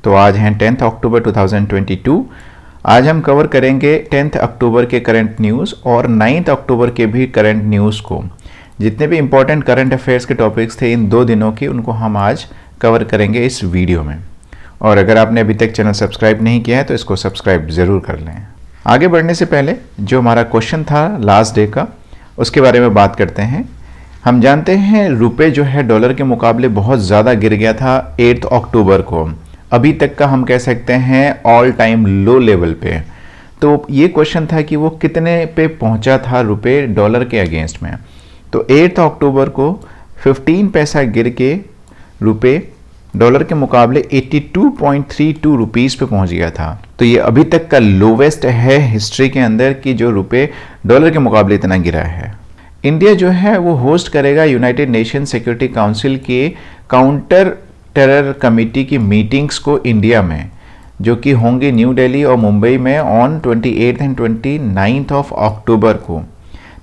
तो आज हैं 10 अक्टूबर 2022। आज हम कवर करेंगे 10 अक्टूबर के करंट न्यूज़ और 9 अक्टूबर के भी करंट न्यूज़ को। जितने भी इंपॉर्टेंट करंट अफेयर्स के टॉपिक्स थे इन 2 दिनों के, उनको हम आज कवर करेंगे इस वीडियो में। और अगर आपने अभी तक चैनल सब्सक्राइब नहीं किया है तो इसको सब्सक्राइब ज़रूर कर लें। आगे बढ़ने से पहले जो हमारा क्वेश्चन था लास्ट डे का, उसके बारे में बात करते हैं। हम जानते हैं रुपए जो है डॉलर के मुकाबले बहुत ज़्यादा गिर गया था 8 अक्टूबर को। अभी तक का हम कह सकते हैं ऑल टाइम लो लेवल पे। तो ये क्वेश्चन था कि वो कितने पे पहुंचा था रुपए डॉलर के अगेंस्ट में। तो 8 अक्टूबर को 15 पैसा गिर के रुपए डॉलर के मुकाबले 82.32 रुपीज़ पे पहुंच गया था। तो ये अभी तक का लोवेस्ट है हिस्ट्री के अंदर कि जो रुपए डॉलर के मुकाबले इतना गिरा है। इंडिया जो है वो होस्ट करेगा यूनाइटेड नेशन सिक्योरिटी काउंसिल के काउंटर टेरर कमेटी की मीटिंग्स को इंडिया में, जो कि होंगे न्यू दिल्ली और मुंबई में ऑन 28 एंड 29 ऑफ अक्टूबर को।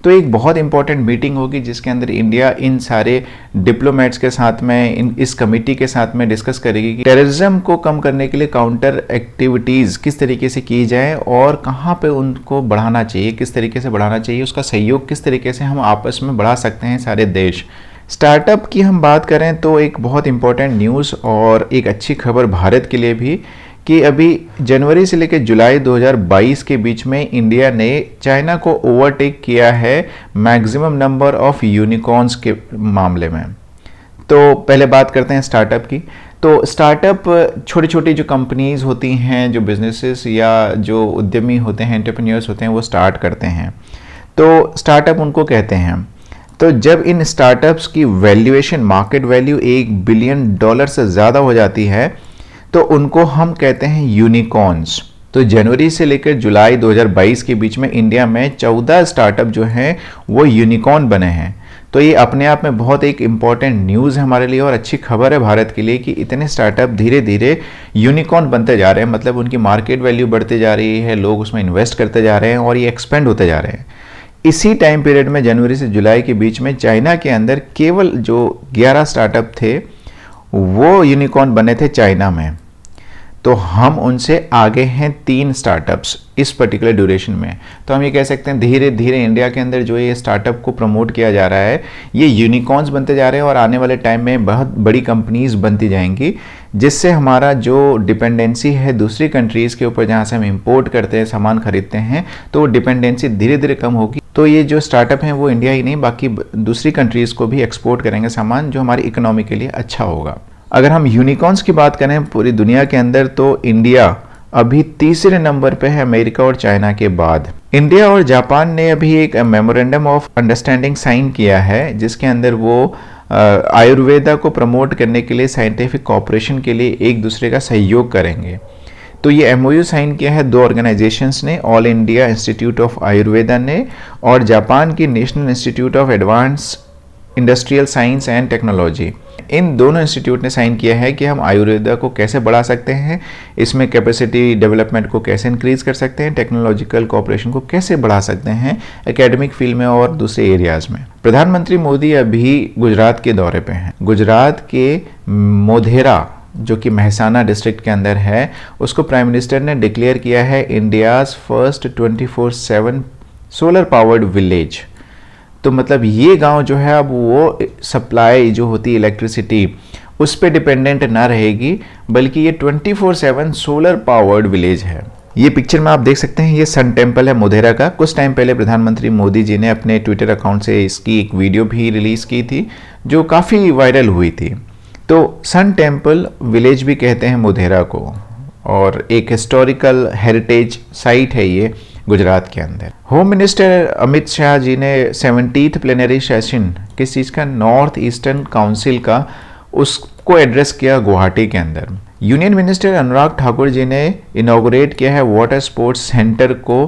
तो एक बहुत इंपॉर्टेंट मीटिंग होगी जिसके अंदर इंडिया इन सारे डिप्लोमेट्स के साथ में, इस कमेटी के साथ में डिस्कस करेगी कि टेररिज्म को कम करने के लिए काउंटर एक्टिविटीज़ किस तरीके से की जाए और कहाँ पे उनको बढ़ाना चाहिए, किस तरीके से बढ़ाना चाहिए, उसका सहयोग किस तरीके से हम आपस में बढ़ा सकते हैं सारे देश। स्टार्टअप की हम बात करें तो एक बहुत इंपॉर्टेंट न्यूज़ और एक अच्छी खबर भारत के लिए भी कि अभी जनवरी से लेकर जुलाई 2022 के बीच में इंडिया ने चाइना को ओवरटेक किया है मैक्सिमम नंबर ऑफ यूनिकॉर्न्स के मामले में। तो पहले बात करते हैं स्टार्टअप की। तो स्टार्टअप छोटी छोटी जो कंपनीज होती हैं, जो बिजनेसेस या जो उद्यमी होते हैं, एंटरप्रेन्योर्स होते हैं, वो स्टार्ट करते हैं। तो स्टार्टअप उनको कहते हैं। तो जब इन स्टार्टअप्स की वैल्यूएशन, मार्केट वैल्यू $1 बिलियन से ज़्यादा हो जाती है तो उनको हम कहते हैं यूनिकॉर्न्स। तो जनवरी से लेकर जुलाई 2022 के बीच में इंडिया में 14 स्टार्टअप जो हैं वो यूनिकॉर्न बने हैं। तो ये अपने आप में बहुत एक इम्पॉर्टेंट न्यूज़ है हमारे लिए और अच्छी खबर है भारत के लिए कि इतने स्टार्टअप धीरे धीरे यूनिकॉर्न बनते जा रहे हैं। मतलब उनकी मार्केट वैल्यू बढ़ती जा रही है, लोग उसमें इन्वेस्ट करते जा रहे हैं और ये एक्सपेंड होते जा रहे हैं। इसी टाइम पीरियड में जनवरी से जुलाई के बीच में चाइना के अंदर केवल जो 11 स्टार्टअप थे वो यूनिकॉर्न बने थे चाइना में। तो हम उनसे आगे हैं 3 स्टार्टअप्स इस पर्टिकुलर ड्यूरेशन में। तो हम ये कह सकते हैं धीरे धीरे इंडिया के अंदर जो ये स्टार्टअप को प्रमोट किया जा रहा है ये यूनिकॉर्न्स बनते जा रहे हैं और आने वाले टाइम में बहुत बड़ी कंपनीज बनती जाएंगी, जिससे हमारा जो डिपेंडेंसी है दूसरी कंट्रीज़ के ऊपर, जहाँ से हम इंपोर्ट करते हैं, सामान खरीदते हैं, तो वो डिपेंडेंसी धीरे धीरे कम होगी। तो ये जो स्टार्टअप हैं वो इंडिया ही नहीं बाकी दूसरी कंट्रीज़ को भी एक्सपोर्ट करेंगे सामान, जो हमारी इकोनॉमी के लिए अच्छा होगा। अगर हम यूनिकॉर्न्स की बात करें पूरी दुनिया के अंदर तो इंडिया अभी तीसरे नंबर पे है अमेरिका और चाइना के बाद। इंडिया और जापान ने अभी एक मेमोरेंडम ऑफ अंडरस्टैंडिंग साइन किया है जिसके अंदर वो आयुर्वेदा को प्रमोट करने के लिए साइंटिफिक कोऑपरेशन के लिए एक दूसरे का सहयोग करेंगे। तो ये एमओयू साइन किया है 2 ऑर्गेनाइजेशंस ने, all India institute of Ayurveda ने और जापान की national institute of advance industrial science and technology. इन दोनों इंस्टीट्यूट ने साइन किया है कि हम आयुर्वेदा को कैसे बढ़ा सकते हैं, इसमें कैपेसिटी डेवलपमेंट को कैसे इंक्रीज कर सकते हैं, टेक्नोलॉजिकल कोऑपरेशन को कैसे बढ़ा सकते हैं एकेडमिक फील्ड में और दूसरे एरियाज में। प्रधानमंत्री मोदी अभी गुजरात के दौरे पे हैं। गुजरात के मोधेरा जो कि मेहसाना डिस्ट्रिक्ट के अंदर है, उसको प्राइम मिनिस्टर ने डिक्लेयर किया है India's first 24/7 solar powered village. तो मतलब ये गांव जो है अब वो सप्लाई जो होती है इलेक्ट्रिसिटी उस पर डिपेंडेंट ना रहेगी, बल्कि ये 24/7 सोलर पावर्ड विलेज है। ये पिक्चर में आप देख सकते हैं, ये सन टेम्पल है मोधेरा का। कुछ टाइम पहले प्रधानमंत्री मोदी जी ने अपने ट्विटर अकाउंट से इसकी एक वीडियो भी रिलीज़ की थी जो काफ़ी वायरल हुई थी। तो सन टेम्पल विलेज भी कहते हैं मोधेरा को और एक हिस्टोरिकल हेरिटेज साइट है ये गुजरात के अंदर। होम मिनिस्टर अमित शाह जी ने 70th प्लेनरी सेशन किस चीज़ का, नॉर्थ ईस्टर्न काउंसिल का, उसको एड्रेस किया गुवाहाटी के अंदर। यूनियन मिनिस्टर अनुराग ठाकुर जी ने इनॉग्रेट किया है वाटर स्पोर्ट्स सेंटर को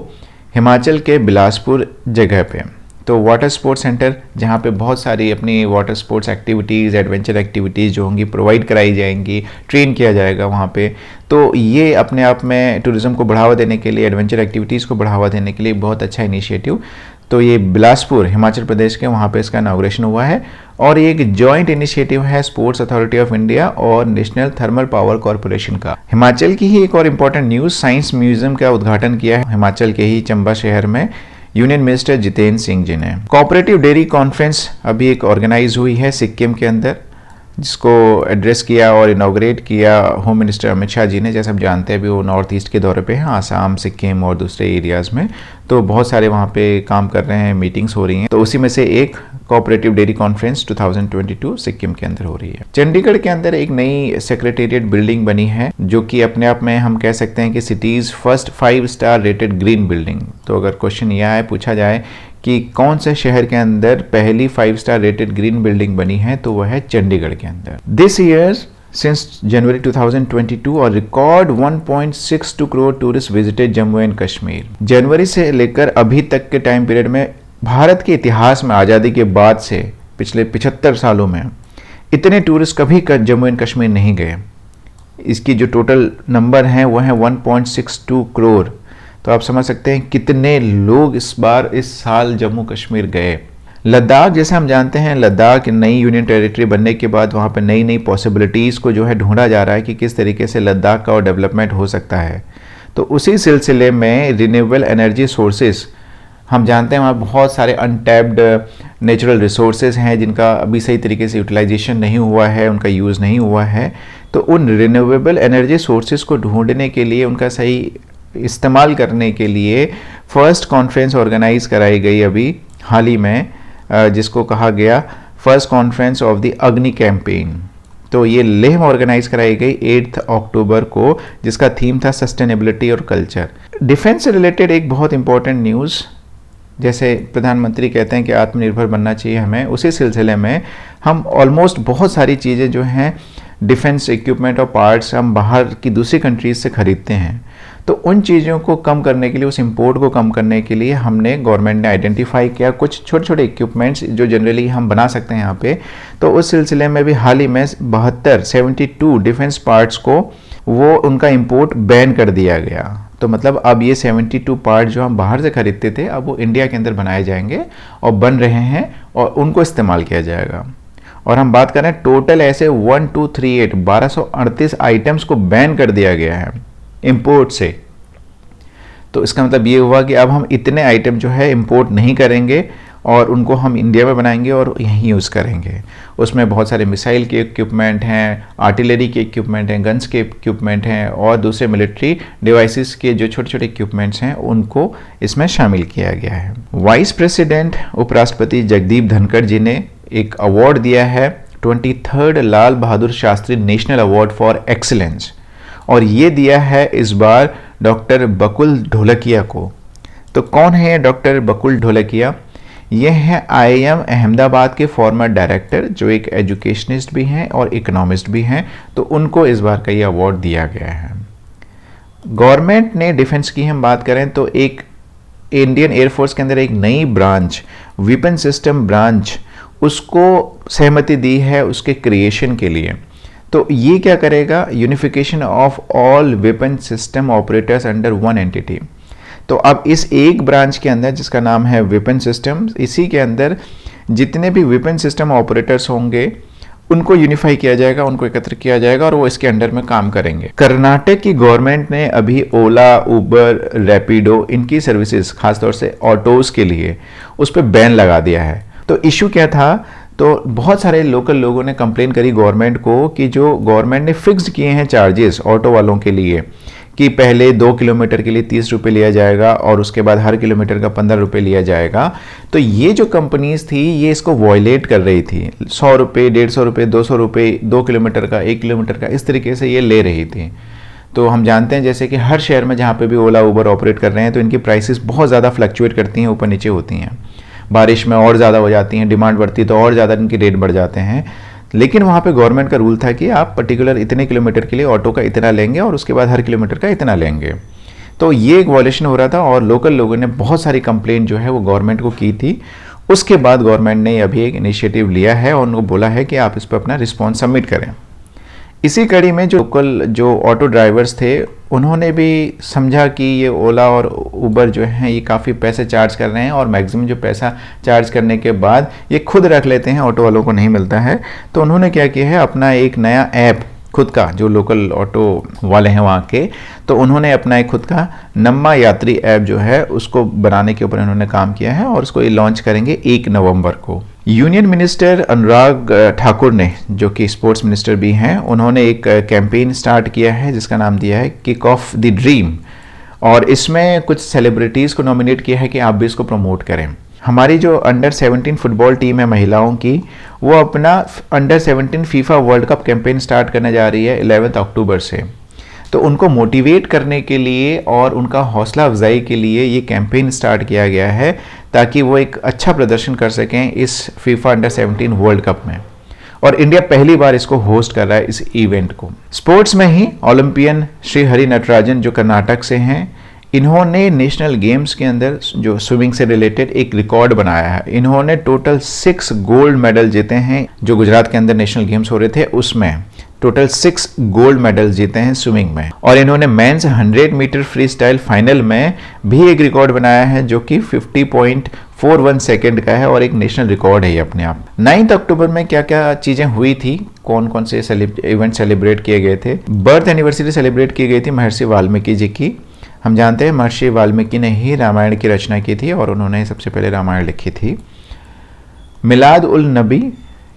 हिमाचल के बिलासपुर जगह पे। तो वाटर स्पोर्ट्स सेंटर जहाँ पे बहुत सारी अपनी water sports activities, adventure activities जो होंगी प्रोवाइड कराई जाएंगी, ट्रेन किया जाएगा वहाँ पे। तो ये अपने आप में टूरिज़्म को बढ़ावा देने के लिए, एडवेंचर एक्टिविटीज़ को बढ़ावा देने के लिए बहुत अच्छा इनिशिएटिव तो ये बिलासपुर हिमाचल प्रदेश के वहाँ पे इसका इनॉग्रेशन हुआ है और ये एक जॉइंट इनिशिएटिव है स्पोर्ट्स अथॉरिटी ऑफ इंडिया और नेशनल थर्मल पावर कॉरपोरेशन का। हिमाचल की ही एक और इम्पॉर्टेंट न्यूज़, साइंस म्यूजियम का उद्घाटन किया है हिमाचल के ही चंबा शहर में यूनियन मिनिस्टर जितेंद्र सिंह जी ने। कोऑपरेटिव डेयरी कॉन्फ्रेंस अभी एक ऑर्गेनाइज हुई है सिक्किम के अंदर, जिसको एड्रेस किया और इनॉग्रेट किया होम मिनिस्टर अमित शाह जी ने। जैसे हम जानते हैं अभी वो नॉर्थ ईस्ट के दौरे पे हैं, आसाम, सिक्किम और दूसरे एरियाज़ में, तो बहुत सारे वहाँ पे काम कर रहे हैं, मीटिंग्स हो रही हैं। तो उसी में से एक कोऑपरेटिव डेयरी कॉन्फ्रेंस 2022 सिक्किम के अंदर हो रही है। चंडीगढ़ के अंदर एक नई सेक्रेटेरिएट बिल्डिंग बनी है जो कि अपने आप में हम कह सकते हैं कि cities first 5 star rated green building. तो अगर क्वेश्चन यह है पूछा जाए कि कौन से शहर के अंदर पहली 5 स्टार रेटेड ग्रीन बिल्डिंग बनी है, तो वह है चंडीगढ़ के अंदर। दिस ईयर सिंस जनवरी 2022 और record 1.62 crore tourist visited Jammu and Kashmir. जनवरी से लेकर अभी तक के टाइम पीरियड में भारत के इतिहास में आज़ादी के बाद से पिछले 75 सालों में इतने टूरिस्ट कभी जम्मू एंड कश्मीर नहीं गए। इसकी जो टोटल नंबर है वो है 1.62 करोड़। तो आप समझ सकते हैं कितने लोग इस साल जम्मू कश्मीर गए। लद्दाख, जैसे हम जानते हैं, लद्दाख नई यूनियन टेरिटरी बनने के बाद वहाँ पे नई नई पॉसिबिलिटीज़ को जो है ढूंढा जा रहा है कि किस तरीके से लद्दाख का और डेवलपमेंट हो सकता है। तो उसी सिलसिले में रिन्यूएबल एनर्जी सोर्सेज, हम जानते हैं वहाँ बहुत सारे अनटैप्ड नेचुरल रिसोर्सेज हैं जिनका अभी सही तरीके से यूटिलाइजेशन नहीं हुआ है, उनका यूज़ नहीं हुआ है। तो उन रिन्यूएबल एनर्जी सोर्सेज को ढूंढने के लिए, उनका सही इस्तेमाल करने के लिए फर्स्ट कॉन्फ्रेंस ऑर्गेनाइज कराई गई अभी हाल ही में, जिसको कहा गया फर्स्ट कॉन्फ्रेंस ऑफ द अग्नि कैंपेन। तो ये लेह में ऑर्गेनाइज कराई गई 8 अक्टूबर को, जिसका थीम था सस्टेनेबिलिटी और कल्चर। डिफेंस से रिलेटेड एक बहुत इंपॉर्टेंट न्यूज़, जैसे प्रधानमंत्री कहते हैं कि आत्मनिर्भर बनना चाहिए हमें, उसी सिलसिले में हम ऑलमोस्ट बहुत सारी चीज़ें जो हैं डिफेंस इक्विपमेंट और पार्ट्स हम बाहर की दूसरी कंट्रीज से खरीदते हैं। तो उन चीज़ों को कम करने के लिए, उस इंपोर्ट को कम करने के लिए हमने गवर्नमेंट ने आइडेंटिफाई किया कुछ छोटे छोटे इक्विपमेंट्स जो जनरली हम बना सकते हैं यहाँ पे। तो उस सिलसिले में भी हाल ही में 72 डिफेंस पार्ट्स को वो उनका इंपोर्ट बैन कर दिया गया। तो मतलब अब ये 72 पार्ट जो हम बाहर से खरीदते थे, अब वो इंडिया के अंदर बनाए जाएंगे और बन रहे हैं और उनको इस्तेमाल किया जाएगा। और हम बात करें टोटल ऐसे 1238 आइटम्स को बैन कर दिया गया है इंपोर्ट से। तो इसका मतलब ये हुआ कि अब हम इतने आइटम जो है इंपोर्ट नहीं करेंगे और उनको हम इंडिया में बनाएंगे और यहीं यूज़ करेंगे। उसमें बहुत सारे मिसाइल के इक्विपमेंट हैं, आर्टिलरी के इक्विपमेंट हैं, गन्स के इक्विपमेंट हैं और दूसरे मिलिट्री डिवाइसेस के जो छोटे छोटे इक्विपमेंट्स हैं उनको इसमें शामिल किया गया है। वाइस प्रेसिडेंट उपराष्ट्रपति जगदीप धनखड़ जी ने एक अवार्ड दिया है 23rd Lal Bahadur Shastri national award for excellence, और ये दिया है इस बार डॉक्टर बकुल ढोलकिया को। तो कौन है डॉक्टर बकुल ढोलकिया? ये हैं IIM अहमदाबाद के फॉर्मर डायरेक्टर, जो एक एजुकेशनिस्ट भी हैं और इकोनॉमिस्ट भी हैं। तो उनको इस बार का ये अवार्ड दिया गया है। गवर्नमेंट ने डिफेंस की हम बात करें तो एक इंडियन एयरफोर्स के अंदर एक नई ब्रांच, वेपन सिस्टम ब्रांच, उसको सहमति दी है उसके क्रिएशन के लिए। तो ये क्या करेगा? Unification of all weapon system operators under one entity. तो अब इस एक ब्रांच के अंदर, जिसका नाम है वेपन सिस्टम, इसी के अंदर जितने भी वेपन सिस्टम ऑपरेटर्स होंगे उनको यूनिफाई किया जाएगा, उनको एकत्र किया जाएगा और वो इसके अंडर में काम करेंगे। कर्नाटक की गवर्नमेंट ने अभी ओला, उबर, रैपिडो, इनकी सर्विसेज खासतौर से ऑटोज के लिए उस पर बैन लगा दिया है। तो इशू क्या था? तो बहुत सारे लोकल लोगों ने कंप्लेन करी गवर्नमेंट को कि जो गवर्नमेंट ने फिक्स्ड किए हैं चार्जेस ऑटो वालों के लिए कि पहले 2 किलोमीटर के लिए 30 रुपये लिया जाएगा और उसके बाद हर किलोमीटर का 15 रुपये लिया जाएगा। तो ये जो कंपनीज थी ये इसको वॉयलेट कर रही थी। 100 रुपये, 150 रुपये, 200 रुपये 2 किलोमीटर का, 1 किलोमीटर का, इस तरीके से ये ले रही थी। तो हम जानते हैं जैसे कि हर शहर में जहाँ पे भी ओला, उबर ऑपरेट कर रहे हैं तो इनकी प्राइसेस बहुत ज़्यादा फ्लक्चुएट करती हैं, ऊपर नीचे होती हैं। बारिश में और ज़्यादा हो जाती हैं, डिमांड बढ़ती है तो और ज़्यादा इनके रेट बढ़ जाते हैं। लेकिन वहाँ पे गवर्नमेंट का रूल था कि आप पर्टिकुलर इतने किलोमीटर के लिए ऑटो का इतना लेंगे और उसके बाद हर किलोमीटर का इतना लेंगे। तो ये एक वॉयलेशन हो रहा था और लोकल लोगों ने बहुत सारी कंप्लेंट जो है वो गवर्नमेंट को की थी। उसके बाद गवर्नमेंट ने अभी एक इनिशिएटिव लिया है और उनको बोला है कि आप इस पर अपना रिस्पॉन्स सबमिट करें। इसी कड़ी में जो लोकल जो ऑटो ड्राइवर्स थे उन्होंने भी समझा कि ये ओला और उबर जो हैं ये काफ़ी पैसे चार्ज कर रहे हैं और मैक्सिमम जो पैसा चार्ज करने के बाद ये खुद रख लेते हैं, ऑटो वालों को नहीं मिलता है। तो उन्होंने क्या किया है, अपना एक नया ऐप खुद का, जो लोकल ऑटो वाले हैं वहाँ के, तो उन्होंने अपना एक खुद का नम्मा यात्री ऐप जो है उसको बनाने के ऊपर इन्होंने काम किया है और उसको ये लॉन्च करेंगे 1 नवंबर को। यूनियन मिनिस्टर अनुराग ठाकुर ने, जो कि स्पोर्ट्स मिनिस्टर भी हैं, उन्होंने एक कैंपेन स्टार्ट किया है जिसका नाम दिया है किक ऑफ द ड्रीम, और इसमें कुछ सेलिब्रिटीज़ को नॉमिनेट किया है कि आप भी इसको प्रमोट करें। हमारी जो अंडर 17 फुटबॉल टीम है महिलाओं की, वो अपना under 17 FIFA world cup campaign start करने जा रही है 11 अक्टूबर से। तो उनको मोटिवेट करने के लिए और उनका हौसला अफजाई के लिए ये कैंपेन स्टार्ट किया गया है ताकि वो एक अच्छा प्रदर्शन कर सकें इस फीफा अंडर 17 वर्ल्ड कप में। और इंडिया पहली बार इसको होस्ट कर रहा है इस इवेंट को। स्पोर्ट्स में ही ओलंपियन श्री हरि नटराजन जो कर्नाटक से हैं, इन्होंने नेशनल गेम्स के अंदर जो स्विमिंग से रिलेटेड एक रिकॉर्ड बनाया है। इन्होंने टोटल 6 गोल्ड मेडल जीते हैं। जो गुजरात के अंदर नेशनल गेम्स हो रहे थे उसमें टोटल 6 गोल्ड मेडल जीते हैं स्विमिंग में। और इन्होंने men's 100 metre freestyle final में भी एक रिकॉर्ड बनाया है जो कि 50.41 सेकेंड का है और एक नेशनल रिकॉर्ड है ये अपने आप। 9 अक्टूबर में क्या क्या चीज़ें हुई थी, कौन कौन से इवेंट सेलिब्रेट किए गए थे। बर्थ एनिवर्सरी सेलिब्रेट की गई थी महर्षि वाल्मीकि जी की। हम जानते हैं महर्षि वाल्मीकि ने ही रामायण की रचना की थी और उन्होंने सबसे पहले रामायण लिखी थी। मिलाद उल नबी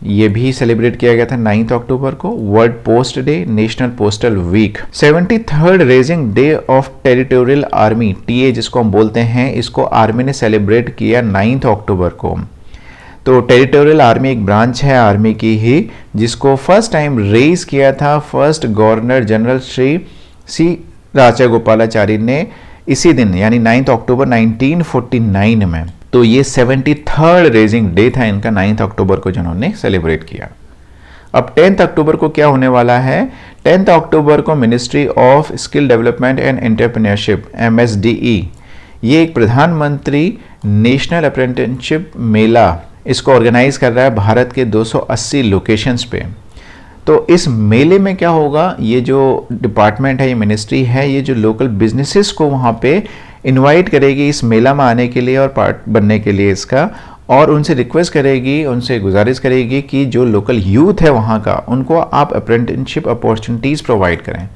ये भी सेलिब्रेट किया गया था 9 अक्टूबर को। World post day, national postal week, 73rd raising day of territorial army, TA जिसको हम बोलते हैं, इसको आर्मी ने सेलिब्रेट किया 9 अक्टूबर को। तो टेरिटोरियल आर्मी एक ब्रांच है आर्मी की ही, जिसको फर्स्ट टाइम रेज किया था फर्स्ट गवर्नर जनरल श्री सी राजागोपालाचारी ने इसी दिन, यानी 9 अक्टूबर 1949 में। तो ये 73rd रेजिंग डे था इनका 9 अक्टूबर को जिन्होंने सेलिब्रेट किया। अब 10 अक्टूबर को क्या होने वाला है, 10 अक्टूबर को ministry of skill development and entrepreneurship MSDE, ये एक प्रधानमंत्री नेशनल अप्रेंटिसशिप मेला इसको ऑर्गेनाइज कर रहा है भारत के 280 लोकेशंस पे। तो इस मेले में क्या होगा, ये जो डिपार्टमेंट है, ये मिनिस्ट्री है, ये जो लोकल बिजनेसेस को वहाँ पे इनवाइट करेगी इस मेला में आने के लिए और पार्ट बनने के लिए इसका, और उनसे रिक्वेस्ट करेगी, उनसे गुजारिश करेगी कि जो लोकल यूथ है वहाँ का, उनको आप अप्रेंटिसशिप अपॉर्चुनिटीज़ प्रोवाइड करें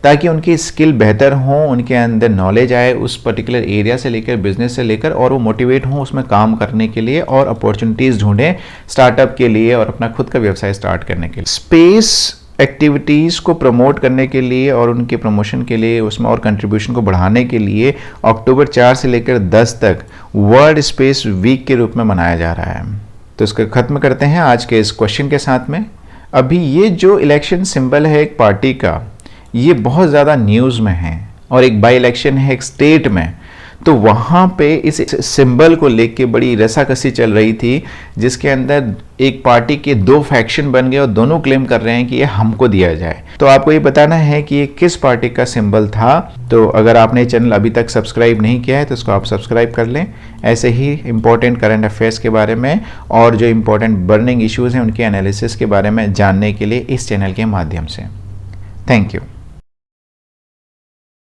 ताकि उनकी स्किल बेहतर हो, उनके अंदर नॉलेज आए उस पर्टिकुलर एरिया से लेकर, बिजनेस से लेकर, और वो मोटिवेट हों उसमें काम करने के लिए और अपॉर्चुनिटीज़ ढूंढें स्टार्टअप के लिए और अपना खुद का व्यवसाय स्टार्ट करने के लिए। स्पेस एक्टिविटीज़ को प्रमोट करने के लिए और उनके प्रमोशन के लिए, उसमें और कंट्रीब्यूशन को बढ़ाने के लिए अक्टूबर 4 से लेकर 10 तक वर्ल्ड स्पेस वीक के रूप में मनाया जा रहा है। तो इसको ख़त्म करते हैं आज के इस क्वेश्चन के साथ में। अभी ये जो इलेक्शन सिंबल है एक पार्टी का, ये बहुत ज़्यादा न्यूज़ में है, और एक बाई इलेक्शन है एक स्टेट में, तो वहाँ पे इस सिंबल को लेके बड़ी रसाकसी चल रही थी, जिसके अंदर एक पार्टी के 2 फैक्शन बन गए और दोनों क्लेम कर रहे हैं कि ये हमको दिया जाए। तो आपको ये बताना है कि ये किस पार्टी का सिंबल था। तो अगर आपने चैनल अभी तक सब्सक्राइब नहीं किया है तो इसको आप सब्सक्राइब कर लें, ऐसे ही इंपॉर्टेंट करंट अफेयर्स के बारे में और जो इंपॉर्टेंट बर्निंग इश्यूज़ हैं उनके एनालिसिस के बारे में जानने के लिए इस चैनल के माध्यम से। Thank you.